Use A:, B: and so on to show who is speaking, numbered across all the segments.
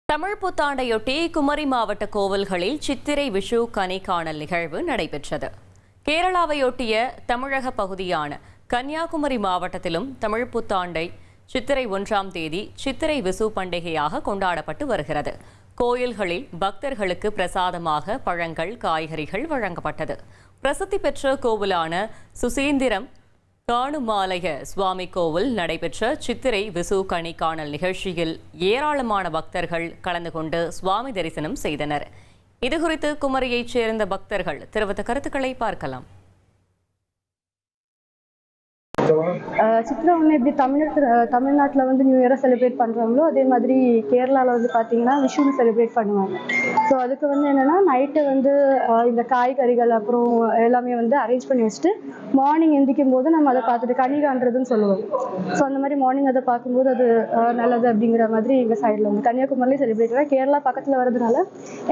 A: தமிழ் புத்தாண்டையொட்டி குமரி மாவட்ட கோவில்களில் சித்திரை விஷு கனி காணல் நிகழ்வு நடைபெற்றது. கேரளாவையொட்டிய தமிழக பகுதியான கன்னியாகுமரி மாவட்டத்திலும் தமிழ் புத்தாண்டை சித்திரை 1ஆம் தேதி சித்திரை விசு பண்டிகையாக கொண்டாடப்பட்டு வருகிறது. கோயில்களில் பக்தர்களுக்கு பிரசாதமாக பழங்கள், காய்கறிகள் வழங்கப்பட்டது. பிரசித்தி பெற்ற கோவிலான சுசீந்திரம் காணுமாலய சுவாமி கோவில் நடைபெற்ற சித்திரை விசு கனி காணல் நிகழ்ச்சியில் ஏராளமான பக்தர்கள் கலந்து கொண்டு சுவாமி தரிசனம் செய்தனர். இதுகுறித்து குமரியைச் சேர்ந்த பக்தர்கள் தெரிவித்த கருத்துக்களை பார்க்கலாம்.
B: சித்திரை ஒன்று எப்படி தமிழ்நாட்டில் வந்து நியூ இயரை செலிப்ரேட் பண்ணுறாங்களோ அதே மாதிரி கேரளாவில் வந்து பார்த்தீங்கன்னா விஷுவை செலிப்ரேட் பண்ணுவாங்க. ஸோ அதுக்கு வந்து என்னென்னா நைட்டு வந்து இந்த காய்கறிகள் அப்புறம் எல்லாமே வந்து அரேஞ்ச் பண்ணி வச்சுட்டு மார்னிங் எந்திக்கும் போது நம்ம அதை பார்த்துட்டு கனி காண்றதுன்னு சொல்லுவோம். ஸோ அந்த மாதிரி மார்னிங் அதை பார்க்கும்போது அது நல்லது அப்படிங்கிற மாதிரி எங்கள் சைடில் வந்து கன்னியாகுமரிலேயும் செலிப்ரேட் பண்ணுவாங்க. கேரளா பக்கத்தில் வரதுனால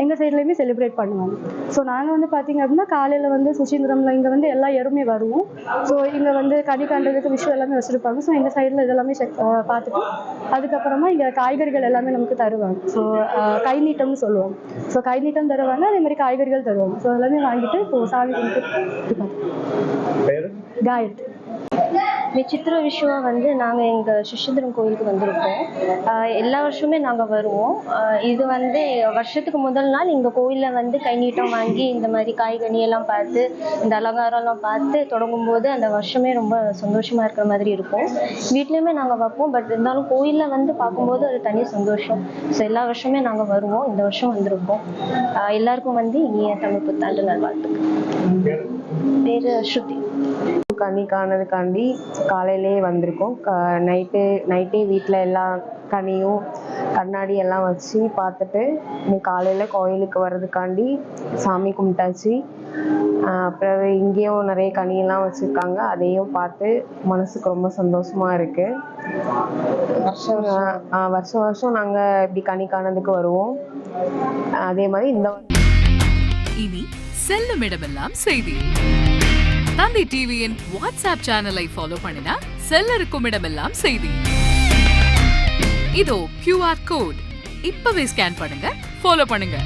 B: எங்கள் சைட்லேயுமே செலிப்ரேட் பண்ணுவாங்க. ஸோ நாங்கள் வந்து பார்த்தீங்க அப்படின்னா காலையில் வந்து சுசீந்திரமில் இங்கே வந்து எல்லா இயருமே வருவோம். ஸோ இங்கே வந்து கனி காண்றதுக்கு விஷயம் எல்லாமே வச்சுருப்பாங்க. ஸோ எங்கள் சைடில் இதெல்லாமே பார்த்துட்டு அதுக்கப்புறமா இங்கே காய்கறிகள் எல்லாமே நமக்கு தருவாங்க. ஸோ கை நீட்டம்னு சொல்லுவாங்க. ஸோ கை நீட்டம் தருவாங்க, அதே மாதிரி காய்கறிகள் தருவாங்க. ஸோ எல்லாமே வாங்கிட்டு இப்போ சாமி கும்பிட்டு காயத்ரி.
C: சித்திரை விஷுவா வந்து நாங்கள் எங்கள் சுசீந்திரம் கோயிலுக்கு வந்திருக்கோம். எல்லா வருஷமே நாங்கள் வருவோம். இது வந்து வருஷத்துக்கு முதல் நாள் இங்கே கோயிலில் வந்து கை நீட்டம் வாங்கி இந்த மாதிரி காய்கனி எல்லாம் பார்த்து இந்த அலங்காரம்லாம் பார்த்து தொடங்கும் போது அந்த வருஷமே ரொம்ப சந்தோஷமாக இருக்கிற மாதிரி இருக்கும். வீட்லேயுமே நாங்கள் வைப்போம். பட் இருந்தாலும் கோயிலில் வந்து பார்க்கும்போது அது தனி சந்தோஷம். ஸோ எல்லா வருஷமே நாங்கள் வருவோம். இந்த வருஷம் வந்திருக்கோம். எல்லாருக்கும் வந்து இனிய தமிழ் புத்தாண்டு நல்வாழ்த்துக்கள். பேர் ஸ்ருதி.
D: கனி காணதுக்காண்டி காலையிலே வந்திருக்கோம். நைட்டே வீட்டில் எல்லா கனியும் கண்ணாடி எல்லாம் வச்சு பார்த்துட்டு இன்னைக்கு காலையில் கோயிலுக்கு வர்றதுக்காண்டி சாமி கும்பிட்டாச்சு. அப்புறம் இங்கேயும் நிறைய கனியெல்லாம் வச்சுருக்காங்க. அதையும் பார்த்து மனசுக்கு ரொம்ப சந்தோஷமாக இருக்குது. வருஷம் வருஷம் நாங்கள் இப்படி கனி காணதுக்கு வருவோம். அதே மாதிரி இந்த
E: இனி செல்லும் இடமெல்லாம் செய்தி. தந்தி டிவியின் வாட்ஸ்அப் சேனலை ஃபாலோ பண்ணினா செல்ல இருக்கும் இடமெல்லாம் செய்தி. இதோ QR கோட் இப்பவே ஸ்கேன் பண்ணுங்க, ஃபாலோ பண்ணுங்க.